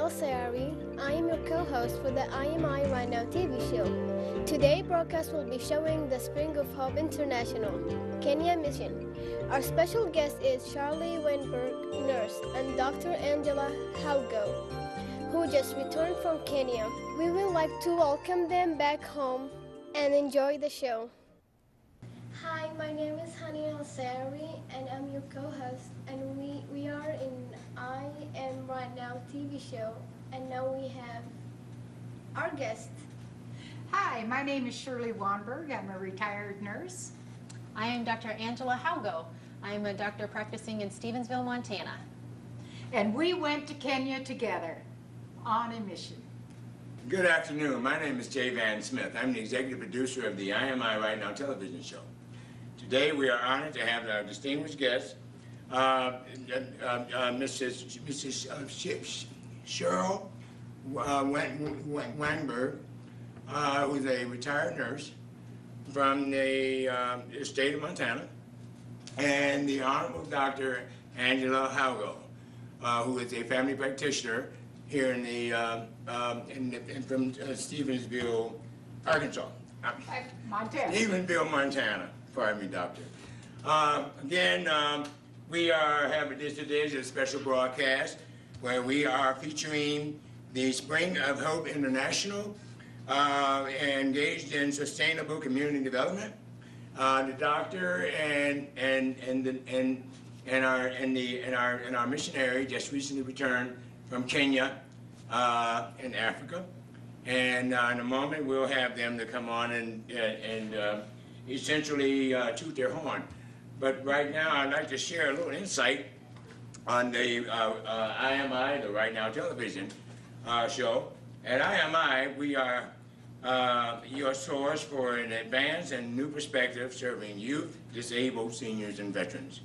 Sayari. I am your co-host for the IMI Right Now TV show. Today broadcast will be showing the Spring of Hope International, Kenya Mission. Our special guest is Charlie Weinberg, nurse, and Dr. Angela Haugo, who just returned from Kenya. We would like to welcome them back home and enjoy the show. Hi, my name is Hani Al-Sayari, and I'm your co-host, and we are in I Am Right Now TV show, and now we have our guest. Hi, my name is Shirley Weinberg. I'm a retired nurse. I am Dr. Angela Haugo. I am a doctor practicing in Stevensville, Montana. And we went to Kenya together on a mission. Good afternoon. My name is Jay Van Smith. I'm the executive producer of the IMI Right Now television show. Today we are honored to have our distinguished guest, Mrs. Cheryl Weinberg, who's a retired nurse from the state of Montana, and the Honorable Dr. Angela Haugo, who is a family practitioner here in from Stevensville, Arkansas. Montana. Stevensville, Montana. Pardon me, doctor. Again, we have this today is a special broadcast where we are featuring the Spring of Hope International, engaged in sustainable community development. The doctor and our missionary just recently returned from Kenya in Africa, and in a moment we'll have them to come on and essentially toot their horn. But right now I'd like to share a little insight on the IMI, the Right Now television show. At IMI, we are your source for an advanced and new perspective serving youth, disabled, seniors, and veterans.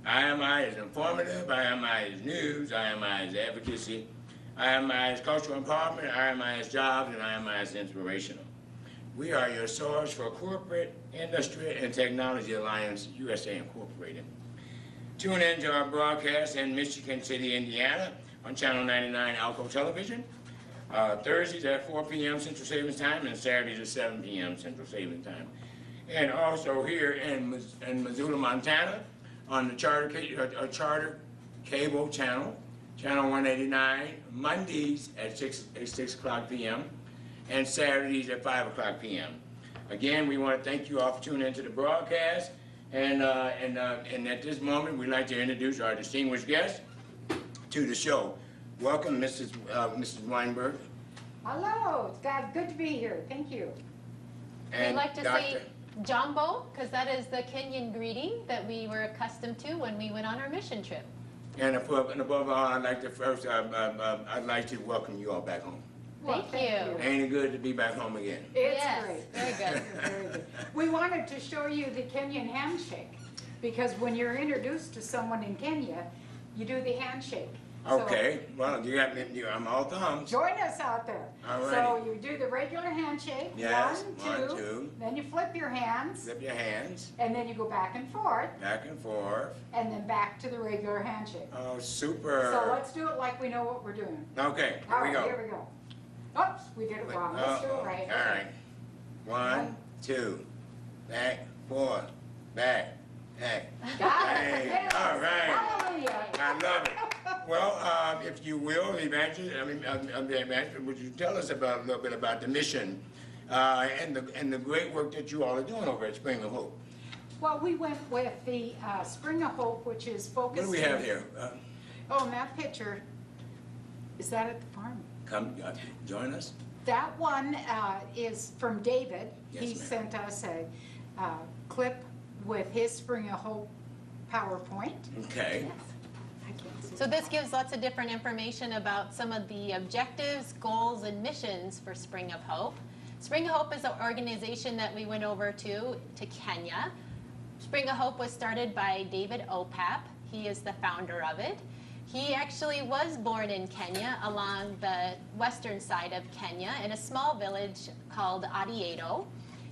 IMI is informative, IMI is news, IMI is advocacy, IMI is cultural empowerment, IMI is jobs, and IMI is inspirational. We are your source for Corporate Industry and Technology Alliance USA Incorporated. Tune in to our broadcast in Michigan City, Indiana on Channel 99 Alco Television, Thursdays at 4 p.m. Central Savings Time and Saturdays at 7 p.m. Central Savings Time. And also here in Missoula, Montana on the Charter Cable Channel, Channel 189, Mondays at 6 o'clock p.m. and Saturdays at 5 o'clock p.m. Again, we want to thank you all for tuning into the broadcast, and at this moment, we'd like to introduce our distinguished guest to the show. Welcome, Mrs. Weinberg. Hello, it's good to be here. Thank you. We'd like to say Jambo, because that is the Kenyan greeting that we were accustomed to when we went on our mission trip. And above all, I'd like to welcome you all back home. Well, Thank you. Ain't it good to be back home again? It's Yes, great. very good. Very good. We wanted to show you the Kenyan handshake, because when you're introduced to someone in Kenya, you do the handshake. Okay, well, you got me, I'm all thumbs. So join us out there. All So righty. you do the regular handshake, Yes, one, two, then you flip your hands, Flip your hands, and then you go back and forth, and then back to the regular handshake. Oh, super. So let's do it like we know what we're doing. Okay, All here we right, go. here we go. Oops, we did it wrong. Let's do it right. All right. 1, 2, back, forth, back. Got it. Hey, Yes. all right. Hallelujah. I love it. Well, if you will, evangelist, would you tell us a little bit about the mission and the great work that you all are doing over at Spring of Hope? Well, we went with the Spring of Hope, which is focused. What do we have here? Oh, and that picture, is that at the farm? Come join us. That one is from David. Yes, He ma'am. sent us a clip with his Spring of Hope PowerPoint. Okay. I can't see. So this gives lots of different information about some of the objectives, goals, and missions for Spring of Hope. Spring of Hope is an organization that we went over to Kenya. Spring of Hope was started by David Opap. He is the founder of it. He actually was born in Kenya along the western side of Kenya in a small village called Adiedo.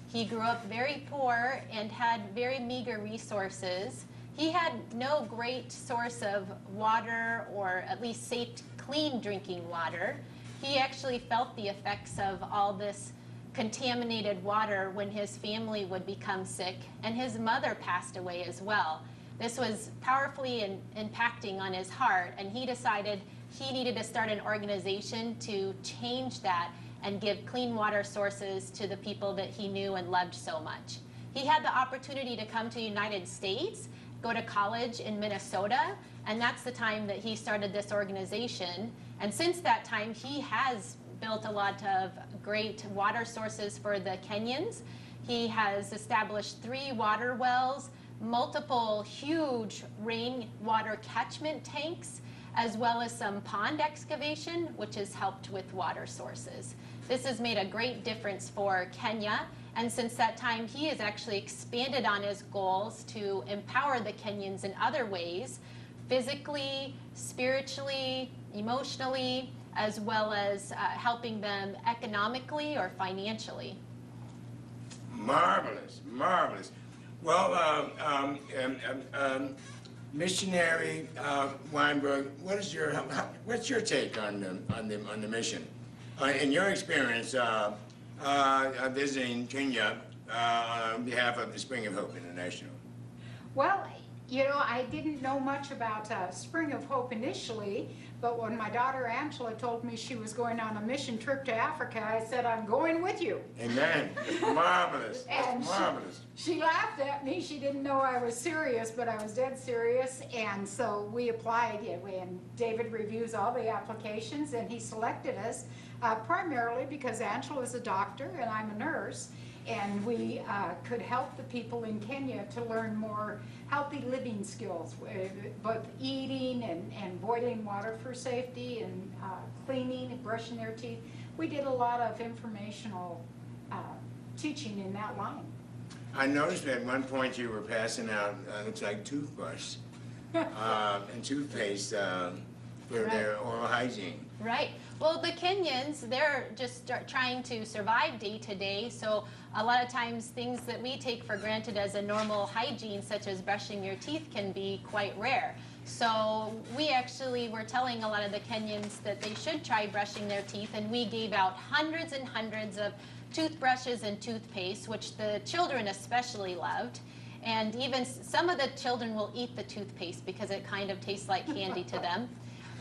He grew up very poor and had very meager resources He had no great source of water, or at least safe, clean drinking water. He actually felt the effects of all this contaminated water when his family would become sick, and his mother passed away as well. This was powerfully impacting on his heart, and he decided he needed to start an organization to change that and give clean water sources to the people that he knew and loved so much. He had the opportunity to come to the United States, go to college in Minnesota, and that's the time that he started this organization. And since that time, he has built a lot of great water sources for the Kenyans. He has established 3 water wells, multiple huge rainwater catchment tanks, as well as some pond excavation, which has helped with water sources. This has made a great difference for Kenya, and since that time, he has actually expanded on his goals to empower the Kenyans in other ways, physically, spiritually, emotionally, as well as helping them economically or financially. Marvelous, marvelous. Well, missionary Weinberg, what's your take on the mission? In your experience visiting Kenya on behalf of the Spring of Hope International? Well, you know, I didn't know much about Spring of Hope initially, but when my daughter Angela told me she was going on a mission trip to Africa, I said, I'm going with you. Amen. Marvelous. And Marvelous. She laughed at me. She didn't know I was serious, but I was dead serious. And so we applied, and David reviews all the applications, and he selected us primarily because Angela is a doctor and I'm a nurse. And we could help the people in Kenya to learn more healthy living skills, both eating and boiling water for safety, and cleaning and brushing their teeth. We did a lot of informational teaching in that line. I noticed at one point you were passing out, looks like toothbrush and toothpaste for their oral hygiene. Right. Well, the Kenyans, they're just trying to survive day to day, so a lot of times things that we take for granted as a normal hygiene, such as brushing your teeth, can be quite rare. So we actually were telling a lot of the Kenyans that they should try brushing their teeth, and we gave out hundreds and hundreds of toothbrushes and toothpaste, which the children especially loved. And even some of the children will eat the toothpaste because it kind of tastes like candy to them.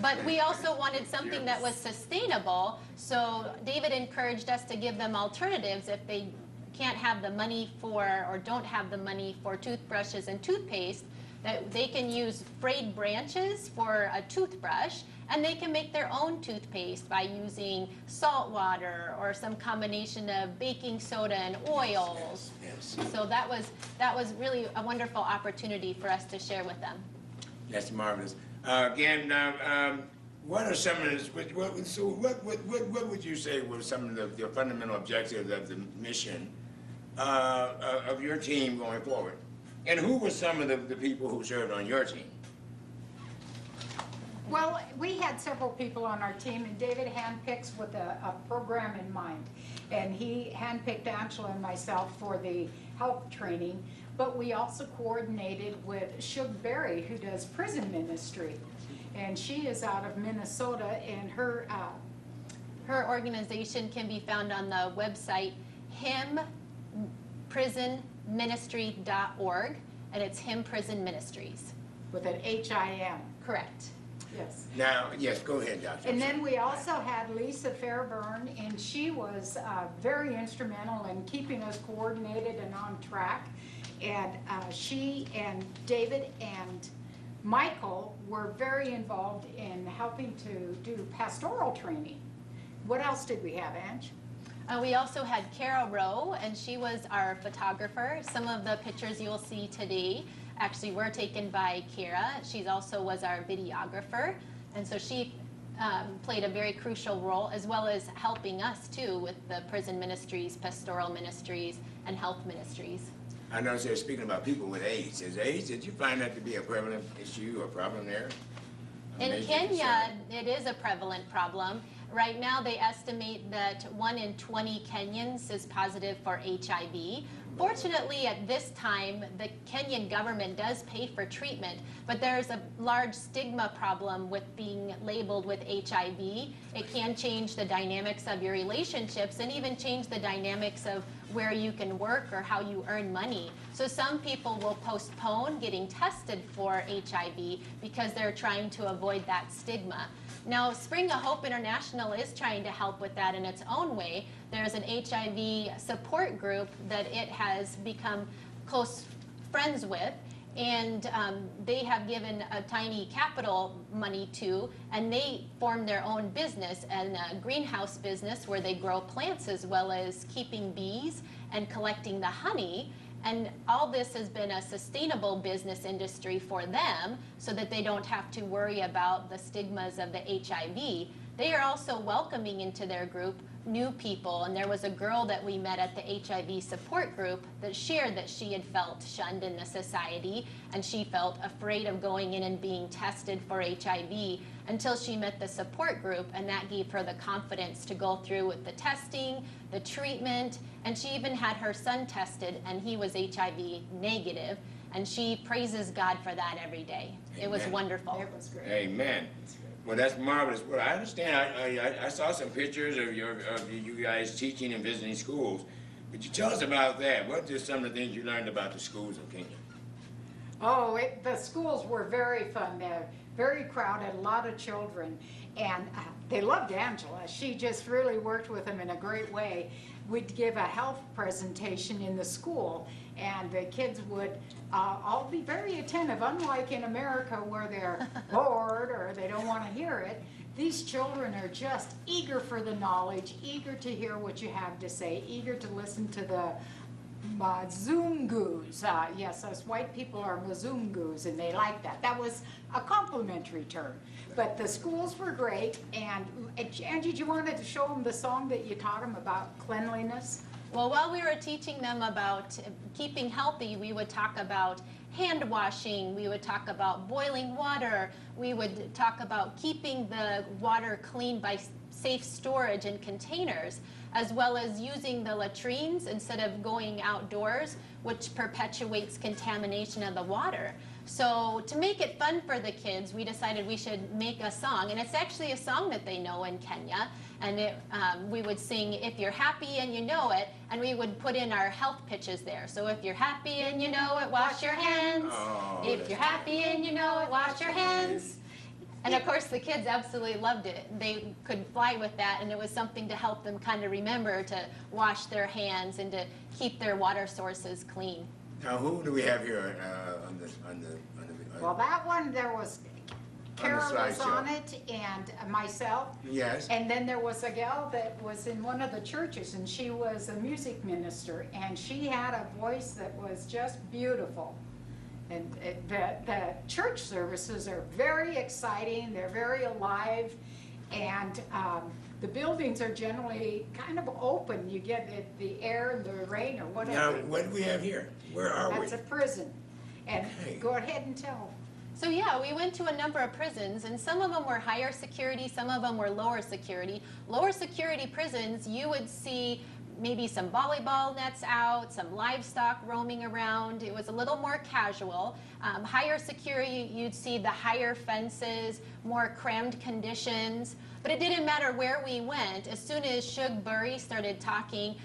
But we also wanted something that was sustainable, so David encouraged us to give them alternatives if they can't have the money for, or don't have the money for, toothbrushes and toothpaste, that they can use frayed branches for a toothbrush, and they can make their own toothpaste by using salt water or some combination of baking soda and oils. Yes. So that was really a wonderful opportunity for us to share with them. That's marvelous. Again, what are some of the, what would you say were some of the fundamental objectives of the mission of your team going forward? And who were some of the people who served on your team? Well, we had several people on our team, and David handpicks with a program in mind. And he handpicked Angela and myself for the health training, but we also coordinated with Shug Berry, who does prison ministry. And she is out of Minnesota, and her organization can be found on the website himprisonministry.org, and it's Him Prison Ministries. with an H-I-M. Correct. Yes. Now, yes, go ahead, Doctor. And then we also had Lisa Fairburn, and she was very instrumental in keeping us coordinated and on track. And she and David and Michael were very involved in helping to do pastoral training. What else did we have, Ange? We also had Carol Rowe, and she was our photographer. Some of the pictures you'll see today actually were taken by Kara. She also was our videographer, and so she played a very crucial role, as well as helping us too with the prison ministries, pastoral ministries, and health ministries. I noticed they're speaking about people with AIDS. Did you find that to be a prevalent issue or problem there? In Kenya, it is a prevalent problem. Right now, they estimate that 1 in 20 Kenyans is positive for HIV. Fortunately, at this time, the Kenyan government does pay for treatment, but there's a large stigma problem with being labeled with HIV. It can change the dynamics of your relationships and even change the dynamics of where you can work or how you earn money. So some people will postpone getting tested for HIV because they're trying to avoid that stigma. Now, Spring of Hope International is trying to help with that in its own way. There's an HIV support group that it has become close friends with, and they have given a tiny capital money to, and they formed their own business, and a greenhouse business where they grow plants as well as keeping bees and collecting the honey. And all this has been a sustainable business industry for them so that they don't have to worry about the stigmas of the HIV. They are also welcoming into their group new people. And there was a girl that we met at the HIV support group that shared that she had felt shunned in the society and she felt afraid of going in and being tested for HIV until she met the support group, and that gave her the confidence to go through with the testing, the treatment, and she even had her son tested and he was HIV negative, and she praises God for that every day. It was Amen. wonderful. It was great. Amen. Well, that's marvelous. Well, I understand. I saw some pictures of you guys teaching and visiting schools. Could you tell us about that? What are some of the things you learned about the schools of Kenya? Oh, the schools were very fun. They're very crowded, a lot of children, and they loved Angela. She just really worked with them in a great way. We'd give a health presentation in the school, and the kids would all be very attentive, unlike in America where they're bored or they don't want to hear it. These children are just eager for the knowledge, eager to hear what you have to say, eager to listen to the Mazungus. Yes, us white people are Mazungus, and they like that. That was a complimentary term. But the schools were great, and Angie, you wanted to show them the song that you taught them about cleanliness? Well, while we were teaching them about keeping healthy, we would talk about hand washing, we would talk about boiling water, we would talk about keeping the water clean by safe storage in containers, as well as using the latrines instead of going outdoors, which perpetuates contamination of the water. So to make it fun for the kids, we decided we should make a song, and it's actually a song that they know in Kenya, and we would sing "If You're Happy and You Know It," and we would put in our health pitches there. So if you're happy and you know it, wash your hands. Oh, If you're happy and you know it, wash your hands. And of course the kids absolutely loved it. They could fly with that, and it was something to help them kind of remember to wash their hands and to keep their water sources clean. Now, who do we have here on the Well, that one, there was Carol was slideshow. on it, and myself. Yes. And then there was a gal that was in one of the churches, and she was a music minister, and she had a voice that was just beautiful. And the church services are very exciting, they're very alive, and the buildings are generally kind of open. You get the air and the rain or Now, whatever. what do we have here? Where are we? That's a prison. And Okay. go ahead and tell. So yeah, we went to a number of prisons, and some of them were higher security, some of them were lower security. Lower security prisons, you would see maybe some volleyball nets out, some livestock roaming around. It was a little more casual. Higher security, you'd see the higher fences, more crammed conditions. But it didn't matter where we went. As soon as Shug Burry started talking,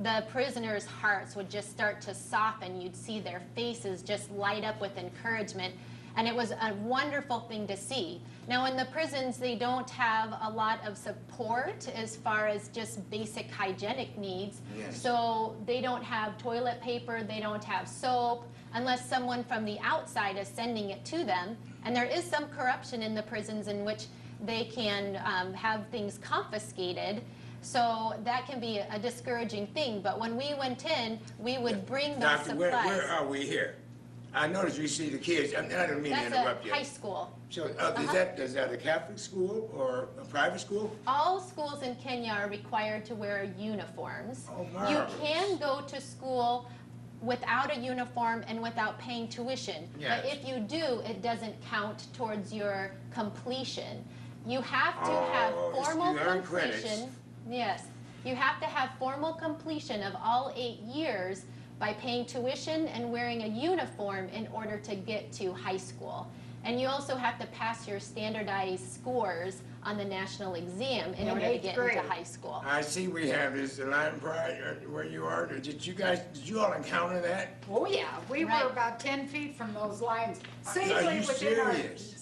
the prisoners' hearts would just start to soften. You'd see their faces just light up with encouragement. And it was a wonderful thing to see. Now in the prisons, they don't have a lot of support as far as just basic hygienic needs. Yes. So they don't have toilet paper, they don't have soap, unless someone from the outside is sending it to them. And there is some corruption in the prisons in which they can have things confiscated. So that can be a discouraging thing. But when we went in, we would bring those Doctor, supplies. where are we here? I noticed you see the kids. I don't mean to That's interrupt a you. high school. So is that a Catholic school or a private school? All schools in Kenya are required to wear uniforms. Oh, You marvelous. can go to school without a uniform and without paying tuition. Yes. But if you do, it doesn't count towards your completion. You have to have Oh, it's formal you earn completion. credits. Yes. You have to have formal completion of all 8 years by paying tuition and wearing a uniform in order to get to high school. And you also have to pass your standardized scores on the national exam in In order to eighth get grade. into high school. I see we have this line pride where you are. Did you all encounter that? Oh, yeah, we Right. were about 10 feet from those lines, Are safely you within serious?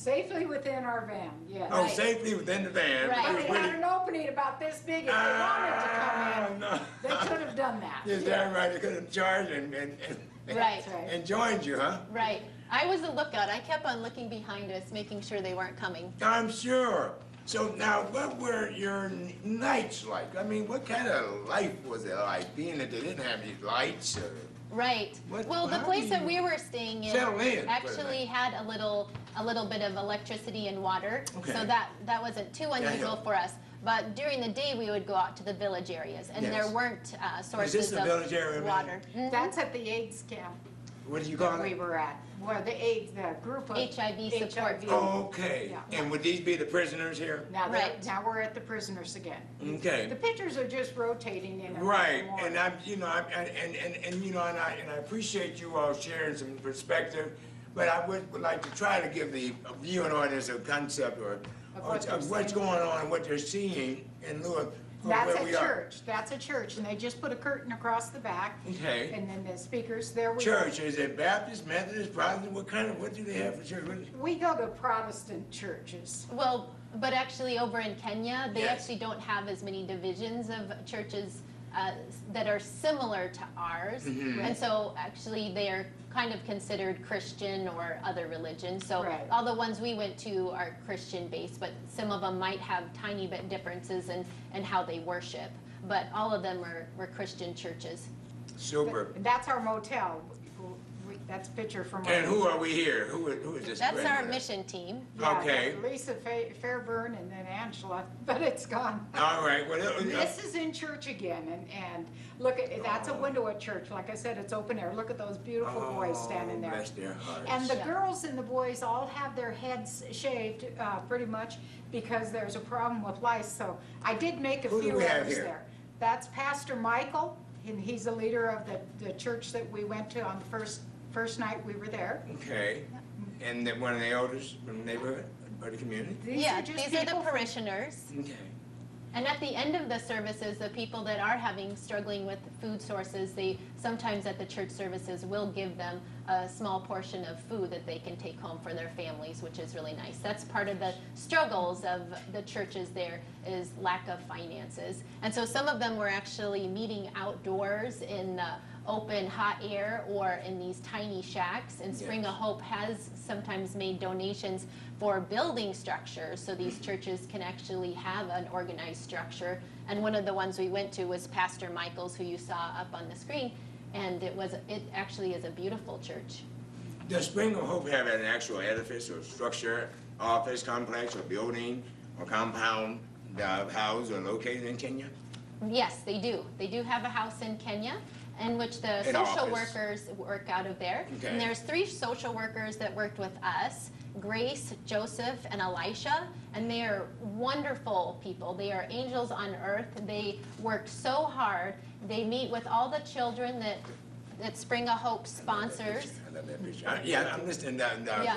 within our van, yes. Oh, Right. safely within the van. Right. But because they when had an opening about this big, if they wanted to come in, no. they could have done that. Is that right? They could have charged and Right. That's right. and joined you, huh? Right. I was a lookout. I kept on looking behind us, making sure they weren't coming. I'm sure. So now, what were your nights like? I mean, what kind of life was it like, being that they didn't have these lights? Right. What- Well, the how place do that you we were staying in settle in for the actually had a little bit of electricity and water, Okay. so that wasn't too unusual yeah. for us. But during the day, we would go out to the village areas, and Yes. there weren't sources Is this the of village area, man? water. Mhm. That's at the AIDS camp What do you call that we it? were at, where the AIDS, the group of. HIV support group. Okay. Yeah. And would these be the prisoners here? Right. Now we're at the prisoners again. The Okay. pictures are just rotating in and out Right, more. and I'm, you know, and I appreciate you all sharing some perspective, but I would like to try to give the viewing audience a concept or of what's going on and what they're seeing in lieu of That's where a we are. church, that's a church, and they just put a curtain across the back. Okay. And then the speakers, there we go. Church, is it Baptist, Methodist, Protestant, what do they have for church? We go to Protestant churches. Well, but actually over in Kenya, they Yes. actually don't have as many divisions of churches that are similar to ours. Mm-hmm. And so actually they are kind of considered Christian or other religions. So Right. all the ones we went to are Christian based, but some of them might have tiny bit differences in how they worship. But all of them were Christian churches. Super. And that's our motel. That's a picture from. And who are we here? Who is this? That's our president? mission team. Yeah, Okay. Lisa Fairburn and then Angela, but it's gone. All right, well, This is in church again, and look at, that's a window at church, like I said, it's open air, look at those beautiful boys standing there. Bless their hearts. And the Yeah. girls and the boys all have their heads shaved, pretty much, because there's a problem with lice, so I did make a Who do few we have errors here? there. That's Pastor Michael, and he's the leader of the church that we went to on the first night we were there. Okay, and then one of the elders from the neighborhood or the community? These Yeah, are just these are the people- parishioners. Okay. And at the end of the services, the people that are struggling with food sources, they sometimes at the church services will give them a small portion of food that they can take home for their families, which is really nice. That's part of the struggles of the churches there is lack of finances. And so some of them were actually meeting outdoors in the open hot air or in these tiny shacks. And Spring of Hope has sometimes made donations for building structures so these churches can actually have an organized structure. And one of the ones we went to was Pastor Michael's, who you saw up on the screen, and it actually is a beautiful church. Does Spring of Hope have an actual edifice or structure, office complex or building or compound, house or located in Kenya? Yes, they do. They do have a house in Kenya in which the An social office. workers work out of there. Okay. And there's 3 social workers that worked with us, Grace, Joseph, and Elisha, and they are wonderful people. They are angels on earth. They work so hard. They meet with all the children that Spring of Hope sponsors. I love that picture. Yeah, I'm listening down. Yeah.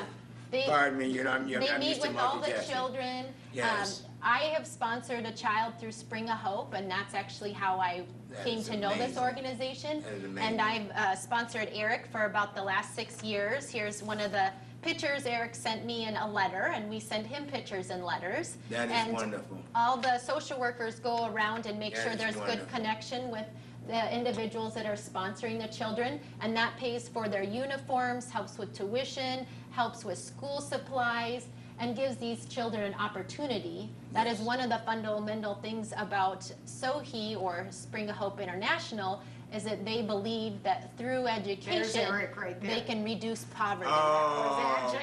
They- Pardon me, I'm They used meet to with all the multitasking. children. Yes. I have sponsored a child through Spring of Hope, and that's actually how I That came is to know this amazing. organization. That is And amazing. I've sponsored Eric for about the last 6 years. Here's one of the pictures Eric sent me in a letter, and we send him pictures and letters. That is And wonderful. all the social workers go around and make That sure is there's good wonderful. connection with the individuals that are sponsoring the children, and that pays for their uniforms, helps with tuition, helps with school supplies, and gives these children an opportunity. That is one of the fundamental things about SOHI, or Spring of Hope International, is that they believe that through education, Eric right there. they can reduce poverty. Oh,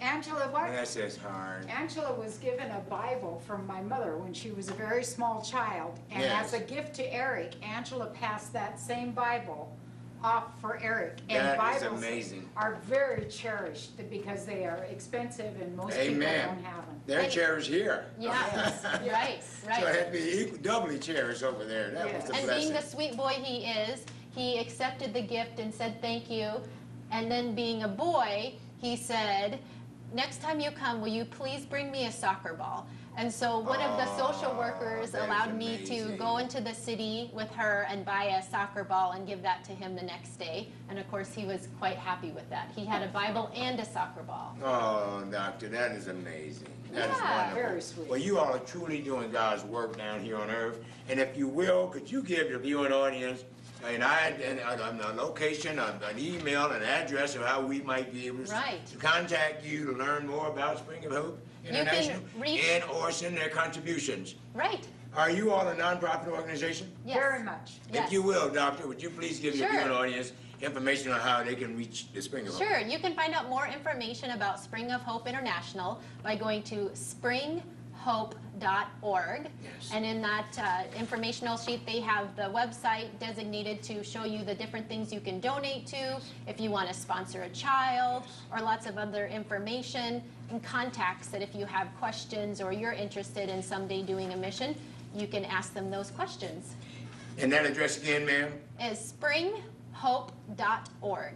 Angela, what? that's just hard. Angela was given a Bible from my mother when she was a very small child. And Yes. as a gift to Eric, Angela passed that same Bible off for Eric. And That is Bibles amazing. are very cherished because they are expensive and most people Amen. don't have them. They're And- cherished here. Yes, right, So it right. had to be doubly cherished over there. That was Yes. the And blessing. being the sweet boy he is, he accepted the gift and said thank you. And then being a boy, he said, next time you come, will you please bring me a soccer ball? And so one of the social workers that is allowed me to amazing. go into the city with her and buy a soccer ball and give that to him the next day. And of course, he was quite happy with that. He had a Bible and a soccer ball. Oh, doctor, that is amazing. That is Yeah. wonderful. Very sweet. Well, you all are truly doing God's work down here on earth. And if you will, could you give the viewing audience a location, an email, an address of how we might be able Right. to contact you to learn more about Spring of Hope can International reach- and or send their contributions? Right. Are you all a nonprofit organization? Yes. Very much. Yes. If you will, doctor, would you please give your Sure. viewing audience information on how they can reach the Spring of Hope? Sure, you can find out more information about Spring of Hope International by going to springhope.org. Yes. And in that informational sheet, they have the website designated to show you the different things you can donate to, if you want to sponsor a child, or lots of other information and contacts that if you have questions or you're interested in someday doing a mission, you can ask them those questions. And that address again, ma'am? Is springhope.org.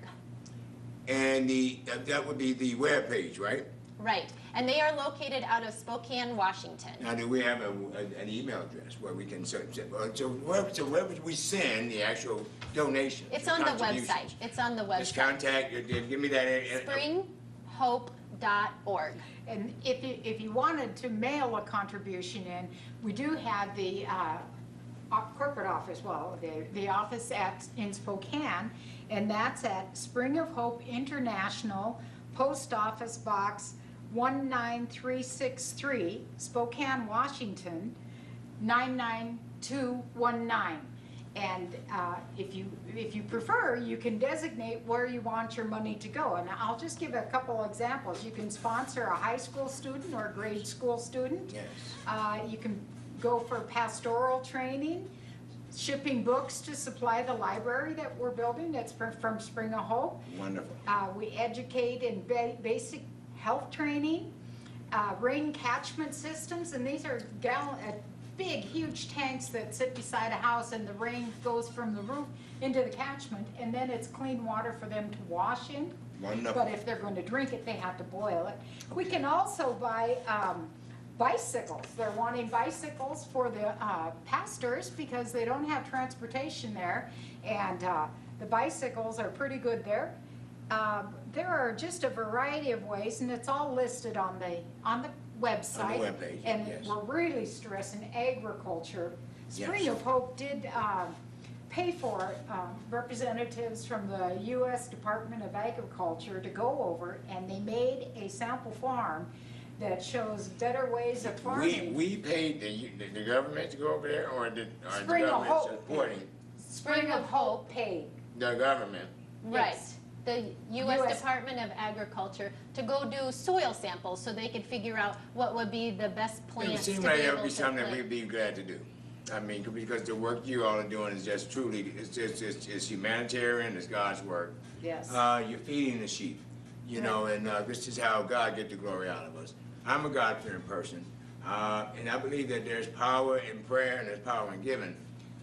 And that would be the web page, right? Right, and they are located out of Spokane, Washington. Now, do we have an email address where we can so where would we send the actual donation? It's on the website. It's on the Just website. contact. Give me that. Springhope.org. And if you wanted to mail a contribution in, we do have the corporate office, well, the office in Spokane, and that's at Spring of Hope International, Post Office Box 19363, Spokane, Washington, 99219. And if you prefer, you can designate where you want your money to go. And I'll just give a couple examples. You can sponsor a high school student or a grade school student. Yes. You can go for pastoral training, shipping books to supply the library that we're building. That's from Spring of Hope. Wonderful. We educate in basic health training, rain catchment systems, and these are big, huge tanks that sit beside a house, and the rain goes from the roof into the catchment, and then it's clean water for them to wash in. Wonderful. But if they're going to drink it, they have to boil it. We can also buy bicycles. They're wanting bicycles for the pastors because they don't have transportation there, and the bicycles are pretty good there. There are just a variety of ways, and it's all listed on the website. On the webpage, And yes. we're really stressing agriculture. Spring Yes. of Hope did pay for representatives from the U.S. Department of Agriculture to go over, and they made a sample farm that shows better ways of farming. We paid the government to go over there, or the Spring of government Hope. supporting Spring of Hope paid. the government? Right. Yes. The U.S. US. Department of Agriculture to go do soil samples so they could figure out what would be the best It plants to seems be like that able would be to something that plant. we'd be glad to do. I mean, because the work you all are doing is just truly, it's humanitarian, it's God's work. Yes. You're feeding the sheep, you know, and this is how God gets the glory out of us. I'm a God-fearing person, and I believe that there's power in prayer and there's power in giving.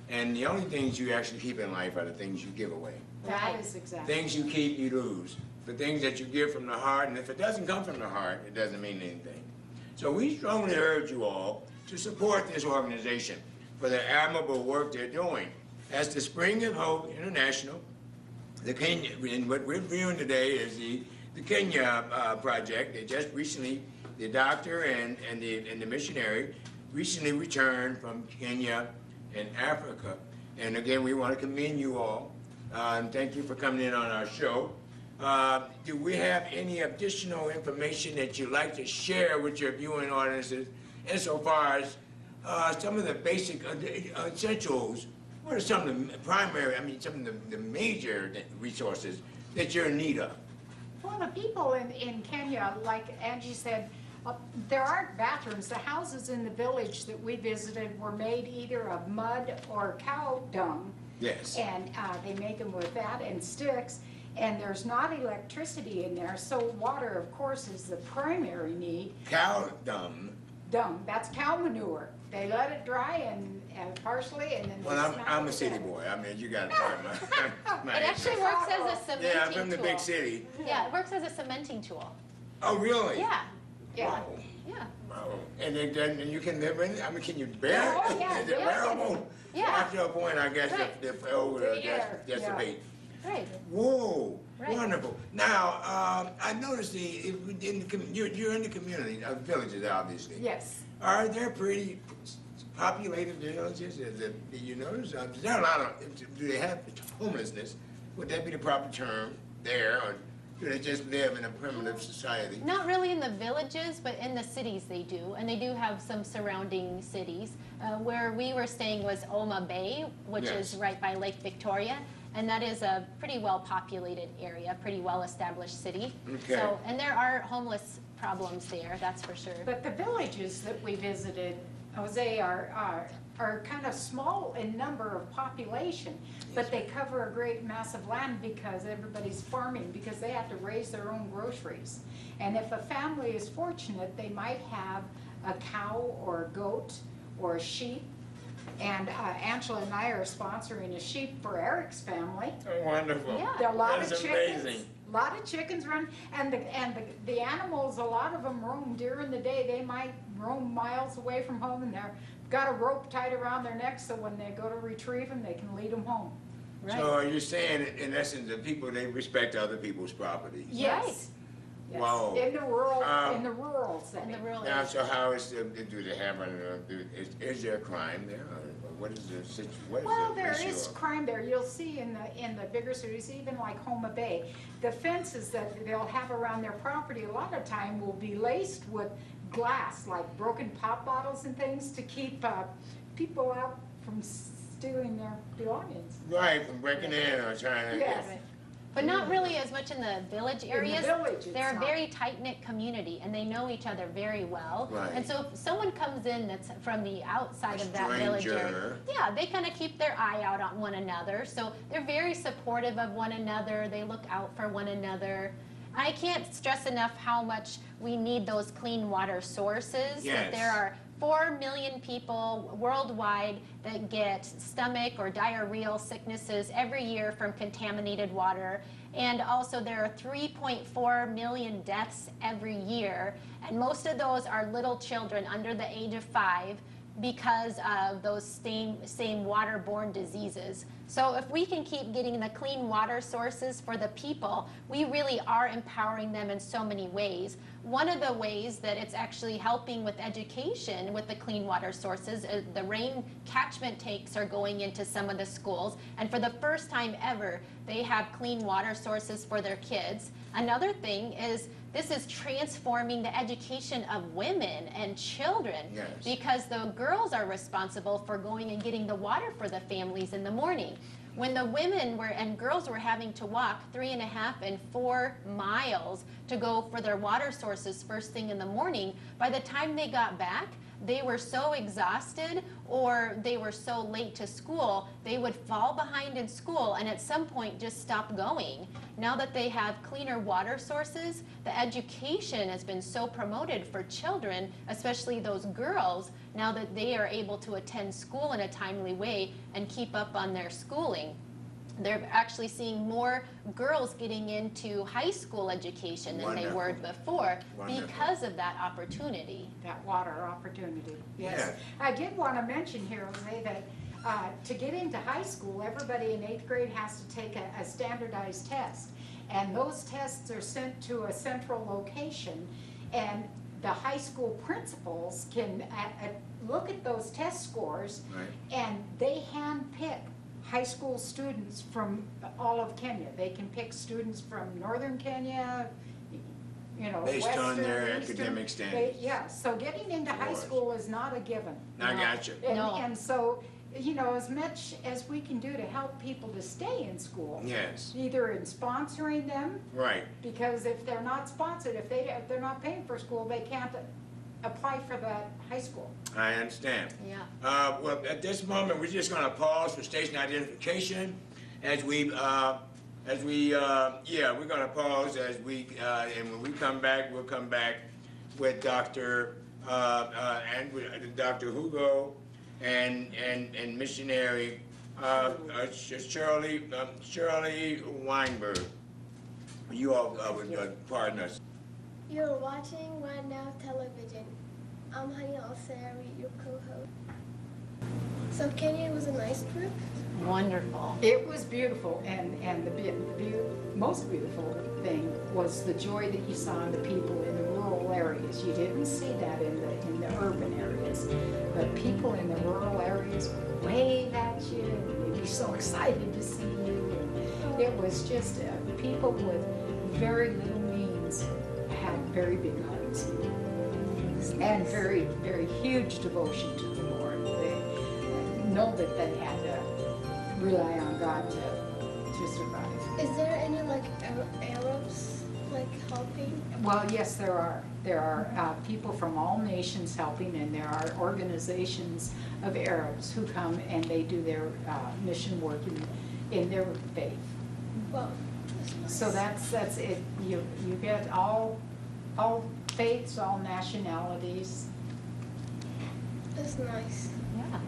And the only things you actually keep in life are the things you give away. That is exactly. Things you keep, you lose. The things that you give from the heart, and if it doesn't come from the heart, it doesn't mean anything. So we strongly urge you all to support this organization for the admirable work they're doing. As the Spring of Hope International, the Kenya, and what we're viewing today is the Kenya project. They just recently, the doctor and the missionary recently returned from Kenya and Africa. And again, we want to commend you all. And thank you for coming in on our show. Do we have any additional information that you'd like to share with your viewing audiences insofar as some of the basic essentials? What are some of the primary, some of the major resources that you're in need of? Well, the people in Kenya, like Angie said, there aren't bathrooms. The houses in the village that we visited were made either of mud or cow dung. Yes. And they make them with that and sticks, and there's not electricity in there, so water, of course, is the primary need. Cow dung. Dung, that's cow manure. They let it dry, partially, and then they Well, smell I'm a it city better. boy. I mean, you got to part my It actually works as a cementing Yeah, I'm from the tool. big city. Yeah, it works as a cementing tool. Oh, really? Yeah, Yeah. Wow. yeah. Wow. And then you can live in it? I mean, can you bear it? Oh, yeah, Is it yeah. bearable? Yeah. After a point, I guess Right. the over The air, that's yeah. the bait. Right. Whoa, Right. wonderful. Now, I noticed you're in the community, villages, obviously. Yes. Are there pretty populated villages? Do you notice? There are a lot of, do they have homelessness? Would that be the proper term there? Or do they just live in a primitive society? Not really in the villages, but in the cities they do, and they do have some surrounding cities. Where we were staying was Oma Bay, which Yes. is right by Lake Victoria, and that is a pretty well-populated area, pretty well-established city. Okay. So, and there are homeless problems there, that's for sure. But the villages that we visited, Jose, are kind of small in number of population, but they cover a great mass of land because everybody's farming, because they have to raise their own groceries. And if a family is fortunate, they might have a cow or a goat or a sheep. And Angela and I are sponsoring a sheep for Eric's family. Oh, wonderful. Yeah. There are a lot That of is chickens. amazing. A lot of chickens run, and the animals, a lot of them roam during the day. They might roam miles away from home, and they've got a rope tied around their neck, so when they go to retrieve them, they can lead them home. Right. So are you saying, in essence, that people, they respect other people's properties? Yes. Yes. Wow. In the rural Um, In setting. the rural Now, areas. so how is, do they have, is there a crime there? Or what is the situation? What is Well, the there ratio is of- crime there. You'll see in the bigger cities, even like Homa Bay, the fences that they'll have around their property a lot of time will be laced with glass, like broken pop bottles and things, to keep people out from stealing their belongings. Right, from breaking in or trying to. Yes. But not really as much in the village areas. village, it's They're a not. very tight-knit community, and they know each other very well. Right. And so if someone comes in that's from the outside of that village area, Stranger. yeah, they kind of keep their eye out on one another. So they're very supportive of one another. They look out for one another. I can't stress enough how much we need those clean water sources. Yes. That there are 4 million people worldwide that get stomach or diarrheal sicknesses every year from contaminated water. And also there are 3.4 million deaths every year. And most of those are little children under the age of 5 because of those same waterborne diseases. So if we can keep getting the clean water sources for the people, we really are empowering them in so many ways. One of the ways that it's actually helping with education with the clean water sources, the rain catchment tanks are going into some of the schools, and for the first time ever, they have clean water sources for their kids. Another thing is this is transforming the education of women and children. Yes. Because the girls are responsible for going and getting the water for the families in the morning. When the women and girls were having to walk 3.5 and 4 miles to go for their water sources first thing in the morning, by the time they got back, they were so exhausted or they were so late to school, they would fall behind in school and at some point just stop going. Now that they have cleaner water sources, the education has been so promoted for children, especially those girls, now that they are able to attend school in a timely way and keep up on their schooling. They're actually seeing more girls getting into high school education than they were Wonderful. before Wonderful. because of that opportunity. That water opportunity, yes. Yes. I did want to mention here, Jose, that to get into high school, everybody in 8th grade has to take a standardized test. And those tests are sent to a central location, and the high school principals can look at those test scores, Right. and they handpick high school students from all of Kenya. They can pick students from northern Kenya, you know, Based on western, their eastern. academic standards. Yeah, so getting into high Course. school is not a given. I got you. No. And so, you know, as much as we can do to help people to stay in school, Yes, either in sponsoring them, right. because if they're not sponsored, if they're not paying for school, they can't apply for the high school. I understand. Yeah. Well, at this moment, we're just gonna pause for station identification as we're gonna pause and when we come back, we'll come back with Dr. Hugo and missionary Shirley Weinberg. You all would pardon us. You're watching Right Now Television. I'm Hani Al-Sari, your co-host. So Kenya was a nice trip? Wonderful. It was beautiful, and the most beautiful thing was the joy that you saw in the people in the rural areas. You didn't see that in the urban areas, but people in the rural areas would wave at you, and they'd be so excited to see you. And it was just people with very little means had very big hearts and very, very huge devotion to the Lord. They know that they had to rely on God to survive. Is there any like Arabs like helping? Well, yes, there are. There are people from all nations helping, and there are organizations of Arabs who come and they do their mission work in their faith. Well, that's nice. So that's it. You get all faiths, all nationalities. That's nice. Yeah.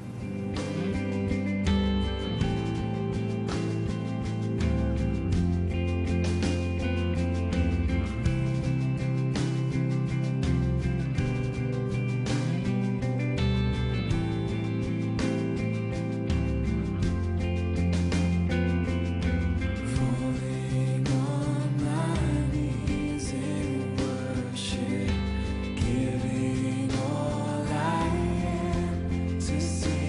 Falling on my knees in worship, giving all I am to see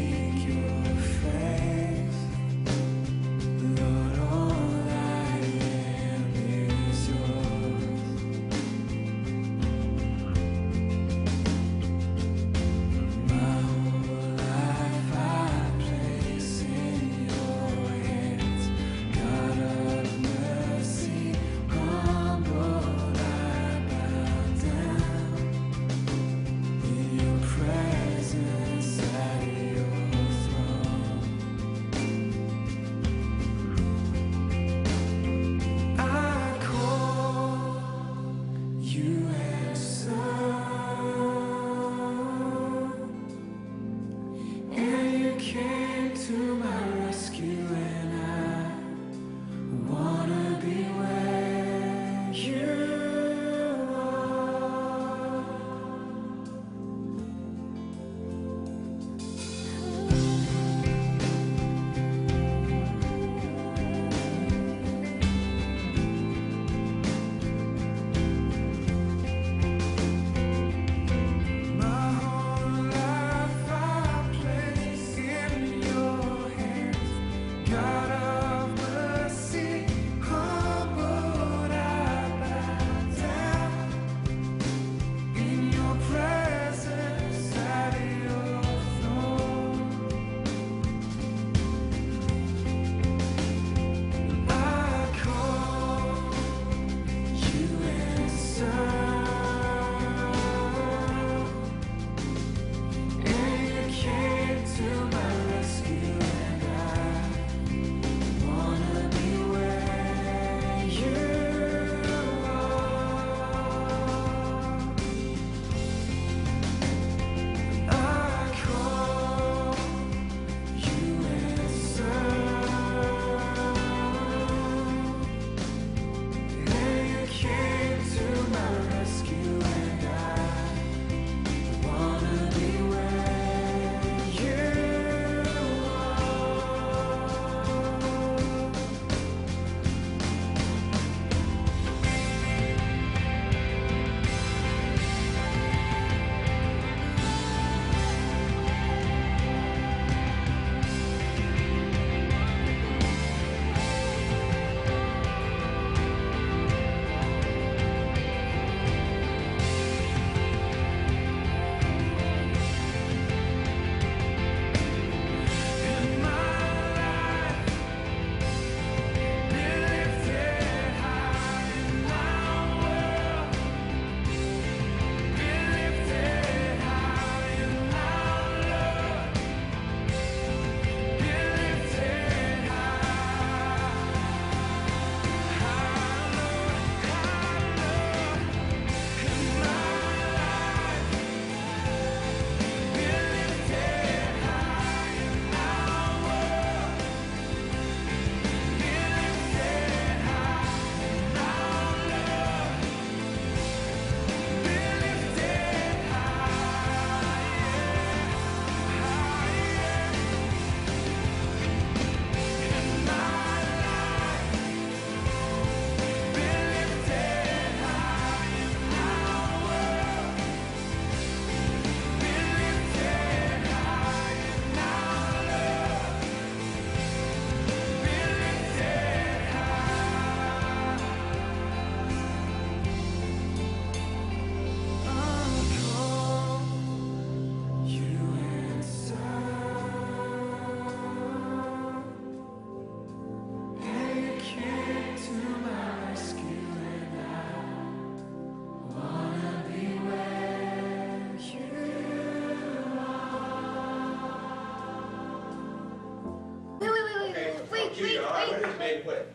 What is Baby? What?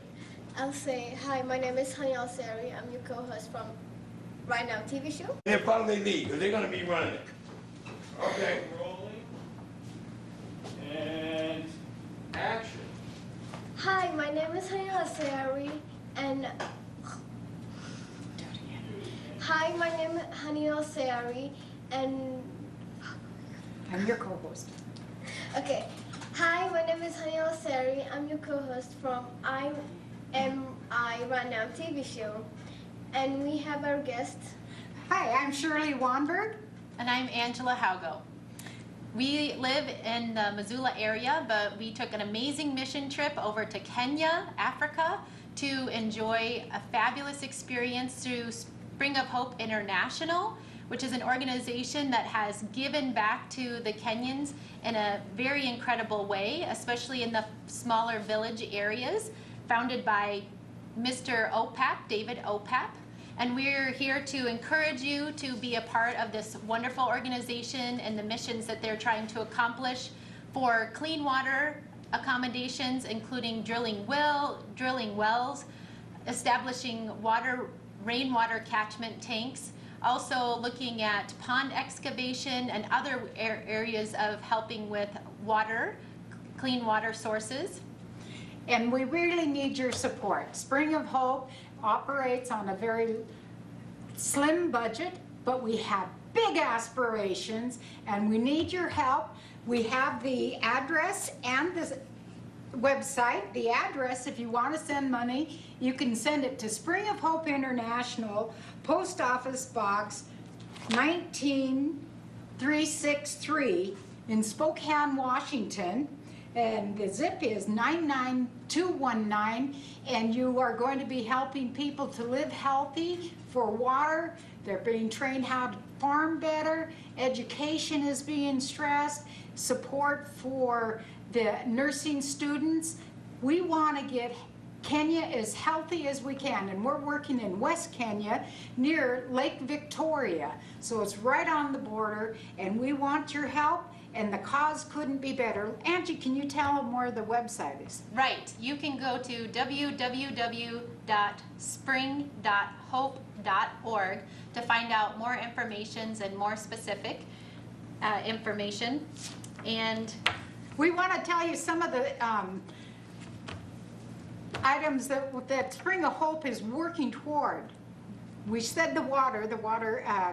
I'll say, hi, my name is Hani Al-Sari. I'm your co-host from Right Now TV show. Then follow their lead, because they're going to be running it. Okay. Rolling. And action. Hi, my name is Hani Al-Sari, and hi, my name is Hani Al-Sari, and I'm your co-host. okay. Hi, my name is Hani Al-Sari. I'm your co-host from I Right Now TV show, and we have our guest. Hi, I'm Shirley Wanberg. And I'm Angela Haugo. We live in the Missoula area, but we took an amazing mission trip over to Kenya, Africa, to enjoy a fabulous experience through Spring of Hope International, which is an organization that has given back to the Kenyans in a very incredible way, especially in the smaller village areas, founded by Mr. OPAP, David OPAP. And we're here to encourage you to be a part of this wonderful organization and the missions that they're trying to accomplish for clean water accommodations, including drilling wells, establishing rainwater catchment tanks, also looking at pond excavation and other areas of helping with water, clean water sources. And we really need your support. Spring of Hope operates on a very slim budget, but we have big aspirations and we need your help. We have the address and the website. The address, if you want to send money, you can send it to Spring of Hope International, Post Office Box 19363 in Spokane, Washington. And the zip is 99219, and you are going to be helping people to live healthy for water. They're being trained how to farm better. Education is being stressed. Support for the nursing students. We want to get Kenya as healthy as we can, and we're working in West Kenya near Lake Victoria. So it's right on the border, and we want your help. And the cause couldn't be better. Angie, can you tell them where the website is? Right, you can go to www.spring.hope.org to find out more information and more specific information. And We want to tell you some of the items that Spring of Hope is working toward. We said the water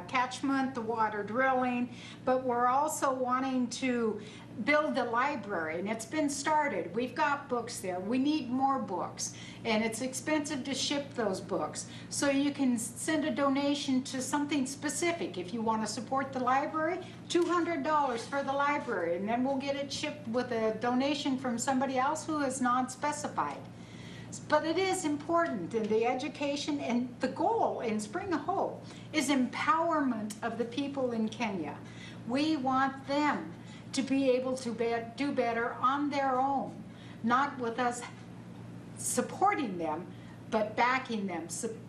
catchment, the water drilling, but we're also wanting to build a library, and it's been started. We've got books there. We need more books, and it's expensive to ship those books. So you can send a donation to something specific. If you want to support the library, $200 for the library, and then we'll get it shipped with a donation from somebody else who is non-specified. But it is important in the education, and the goal in Spring of Hope is empowerment of the people in Kenya. We want them to be able to do better on their own, not with us supporting them, but backing them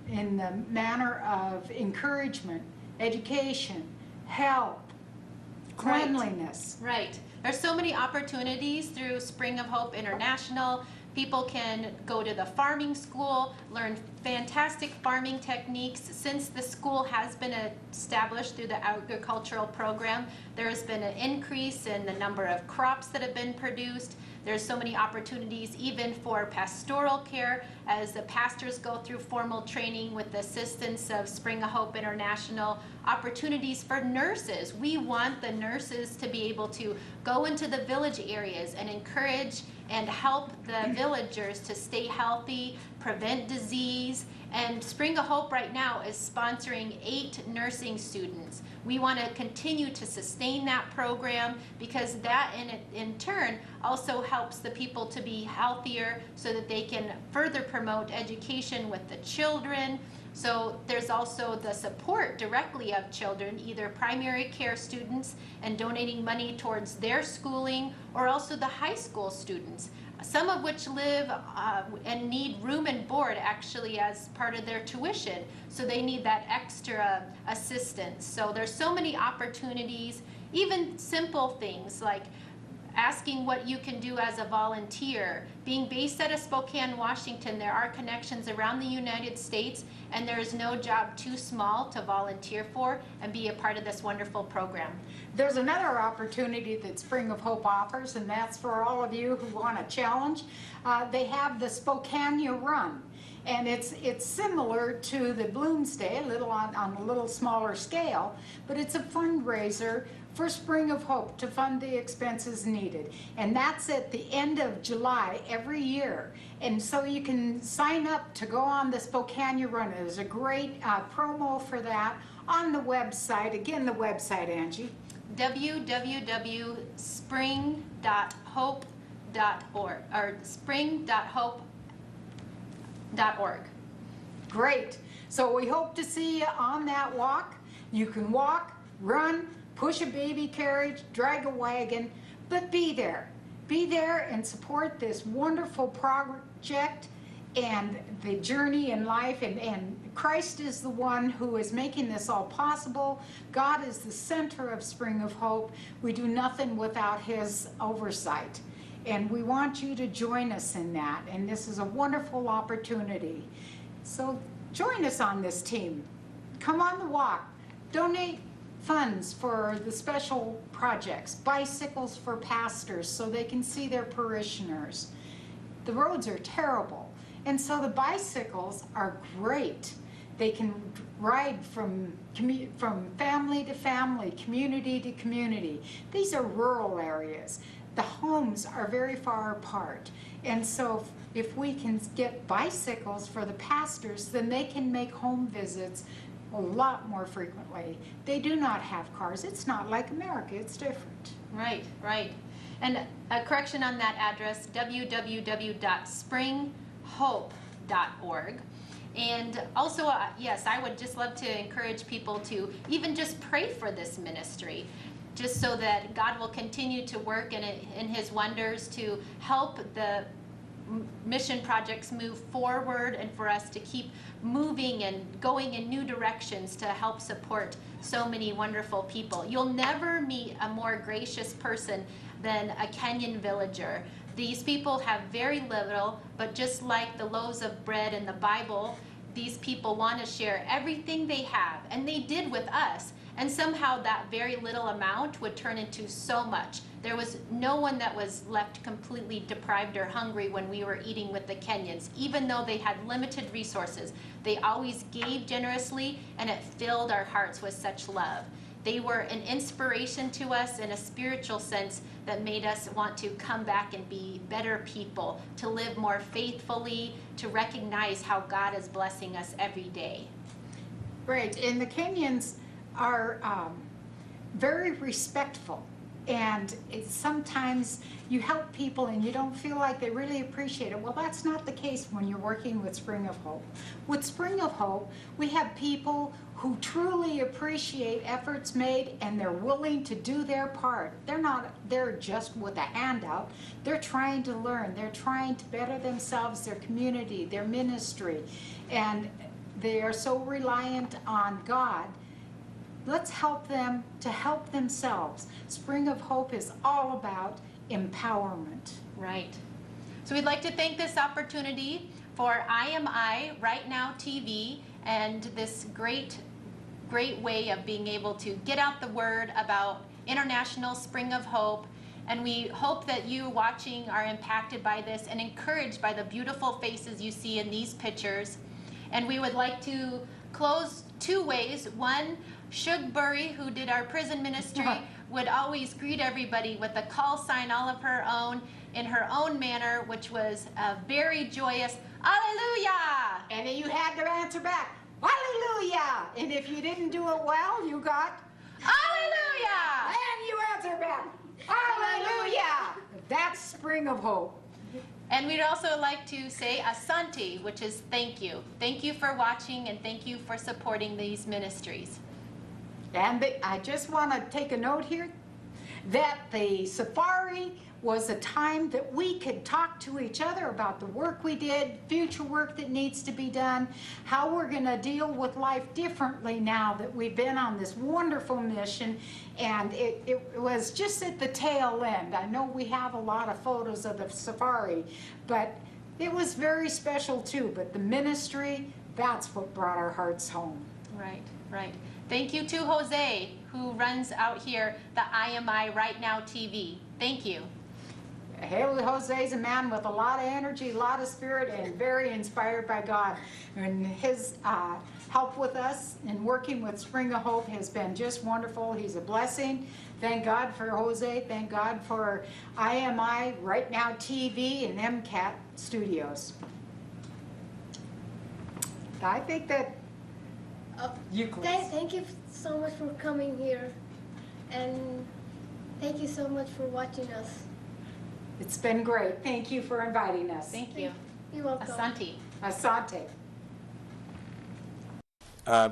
in the manner of encouragement, education, health, cleanliness. right, there's so many opportunities through Spring of Hope International. People can go to the farming school, learn fantastic farming techniques. Since the school has been established through the agricultural program, there has been an increase in the number of crops that have been produced. There's so many opportunities even for pastoral care as the pastors go through formal training with the assistance of Spring of Hope International. Opportunities for nurses. We want the nurses to be able to go into the village areas and encourage and help the villagers to stay healthy, prevent disease. And Spring of Hope right now is sponsoring 8 nursing students. We want to continue to sustain that program because that in turn also helps the people to be healthier so that they can further promote education with the children. So there's also the support directly of children, either primary care students and donating money towards their schooling, or also the high school students, some of which live and need room and board actually as part of their tuition. So they need that extra assistance. So there's so many opportunities, even simple things like asking what you can do as a volunteer. Being based out of Spokane, Washington, there are connections around the United States, and there is no job too small to volunteer for and be a part of this wonderful program. There's another opportunity that Spring of Hope offers, and that's for all of you who want a challenge. They have the Spokane Run, and it's similar to the Blooms Day, a little on a little smaller scale, but it's a fundraiser for Spring of Hope to fund the expenses needed. And that's at the end of July every year. And so you can sign up to go on the Spokane Run. There's a great promo for that on the website. Again, the website, Angie. www.spring.hope.org or spring.hope.org. Great. So we hope to see you on that walk. You can walk, run, push a baby carriage, drag a wagon, but be there. Be there and support this wonderful project and the journey in life. And Christ is the one who is making this all possible. God is the center of Spring of Hope. We do nothing without his oversight. And we want you to join us in that. And this is a wonderful opportunity. So join us on this team. Come on the walk. Donate funds for the special projects, bicycles for pastors so they can see their parishioners. The roads are terrible, and so the bicycles are great. They can ride from family to family, community to community. These are rural areas. The homes are very far apart, and so if we can get bicycles for the pastors, then they can make home visits a lot more frequently. They do not have cars. It's not like America. It's different. Right, right. And a correction on that address, www.springhope.org. And also, yes, I would just love to encourage people to even just pray for this ministry, just so that God will continue to work in his wonders to help the mission projects move forward and for us to keep moving and going in new directions to help support so many wonderful people. You'll never meet a more gracious person than a Kenyan villager. These people have very little, but just like the loaves of bread in the Bible, these people want to share everything they have, and they did with us. And somehow that very little amount would turn into so much. There was no one that was left completely deprived or hungry when we were eating with the Kenyans. Even though they had limited resources, they always gave generously, and it filled our hearts with such love. They were an inspiration to us in a spiritual sense that made us want to come back and be better people, to live more faithfully, to recognize how God is blessing us every day. Great. And the Kenyans are very respectful, and sometimes you help people and you don't feel like they really appreciate it. Well, that's not the case when you're working with Spring of Hope. With Spring of Hope, we have people who truly appreciate efforts made, and they're willing to do their part. They're not there just with a handout. They're trying to learn. They're trying to better themselves, their community, their ministry, and they are so reliant on God. Let's help them to help themselves. Spring of Hope is all about empowerment. Right. So we'd like to thank this opportunity for IMI Right Now TV and this great way of being able to get out the word about International Spring of Hope. And we hope that you watching are impacted by this and encouraged by the beautiful faces you see in these pictures. And we would like to close two ways. One, Shug Burry, who did our prison ministry, would always greet everybody with a call sign all of her own, in her own manner, which was a very joyous, Hallelujah! And then you had to answer back, Hallelujah! And if you didn't do it well, you got, Hallelujah! and you answer back, Hallelujah! That's Spring of Hope. And we'd also like to say Asante, which is thank you. Thank you for watching, and thank you for supporting these ministries. And I just want to take a note here that the safari was a time that we could talk to each other about the work we did, future work that needs to be done, how we're going to deal with life differently now that we've been on this wonderful mission. And it was just at the tail end. I know we have a lot of photos of the safari, but it was very special too. But the ministry, that's what brought our hearts home. Right, right. Thank you to Jose, who runs out here the IMI Right Now TV. Thank you. Haley Jose's a man with a lot of energy, a lot of spirit, and very inspired by God. And his help with us in working with Spring of Hope has been just wonderful. He's a blessing. Thank God for Jose. Thank God for IMI Right Now TV and MCAT Studios. I think that you close. Thank you so much for coming here, and thank you so much for watching us. It's been great. Thank you for inviting us. Thank you. You're welcome. Asante. Asante.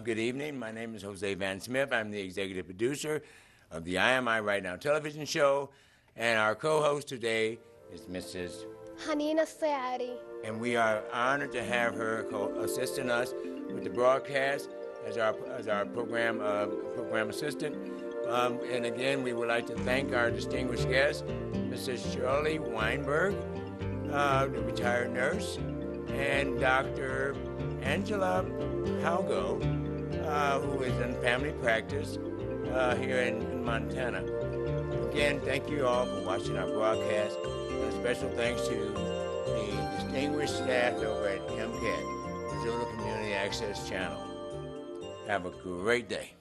Good evening. My name is Jose Van Smith. I'm the executive producer of the IMI Right Now television show, and our co-host today is Mrs. Hanina Sayari. And we are honored to have her assisting us with the broadcast as our program assistant. And again, we would like to thank our distinguished guest, Mrs. Shirley Weinberg, the retired nurse, and Dr. Angela Haugo, who is in family practice here in Montana. Again, thank you all for watching our broadcast, and a special thanks to the distinguished staff over at MCAT, Missoula Community Access Channel. Have a great day.